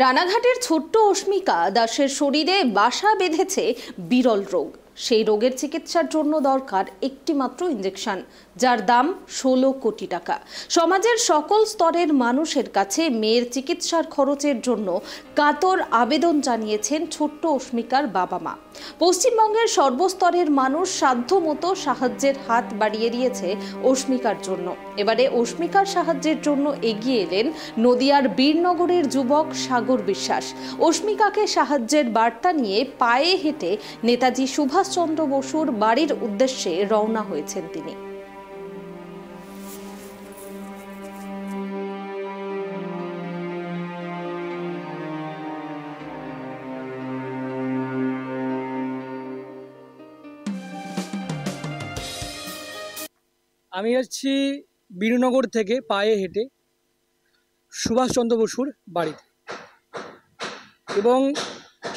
রানাঘাটের ছোট্ট অস্মিকা দাসের শরীরে বাসা বেঁধেছে বিরল রোগ। সেই রোগের চিকিৎসার জন্য দরকার একটি মাত্র ইঞ্জেকশন, যার দাম 16 কোটি টাকা। সমাজের সকল স্তরের মানুষের কাছে মেয়ের চিকিৎসার খরচের জন্য কাতর আবেদন জানিয়েছেন ছোট্ট অস্মিকার বাবা মা। পশ্চিমবঙ্গের সর্বস্তরের মানুষ সাধ্যমতো সাহায্যের হাত বাড়িয়ে দিয়েছে অস্মিকার জন্য। এবারে অস্মিকার সাহায্যের জন্য এগিয়ে এলেন নদিয়ার বীরনগরের যুবক সাগর বিশ্বাস। অস্মিকাকে সাহায্যের বার্তা নিয়ে পায়ে হেঁটে নেতাজি সুভাষচন্দ্র বসুর বাড়ির উদ্দেশ্যে রওনা হয়েছেন তিনি। আমি যাচ্ছি বীরনগর থেকে পায়ে হেঁটে সুভাষচন্দ্র বসুর বাড়িতে, এবং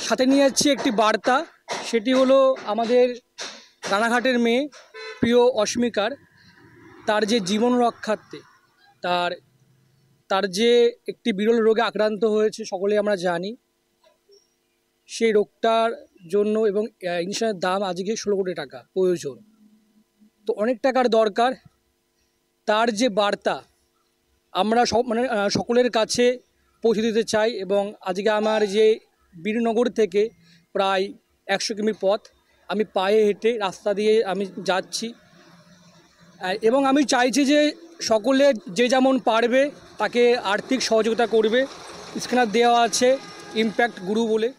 সাথে নিয়ে যাচ্ছি একটি বার্তা। সেটি হলো আমাদের রানাঘাটের মেয়ে প্রিয় অস্মিকার, তার যে জীবন রক্ষার্থে তার যে একটি বিরল রোগে আক্রান্ত হয়েছে, সকলে আমরা জানি। সেই রোগটার জন্য এবং ইঞ্জেকশনের দাম আজকে 16 কোটি টাকা প্রয়োজন। তো অনেক টাকার দরকার। তার যে বার্তা আমরা সকলের কাছে পৌঁছে দিতে চাই, এবং আজকে আমার যে বীরনগর থেকে প্রায় 100 কিমি পথ আমি পায়ে হেঁটে রাস্তা দিয়ে আমি যাচ্ছি, এবং আমি চাইছি যে সকলে যে যেমন পারবে তাকে আর্থিক সহযোগিতা করবে। স্ক্যানার দেওয়া আছে ইম্প্যাক্ট গুরু বলে।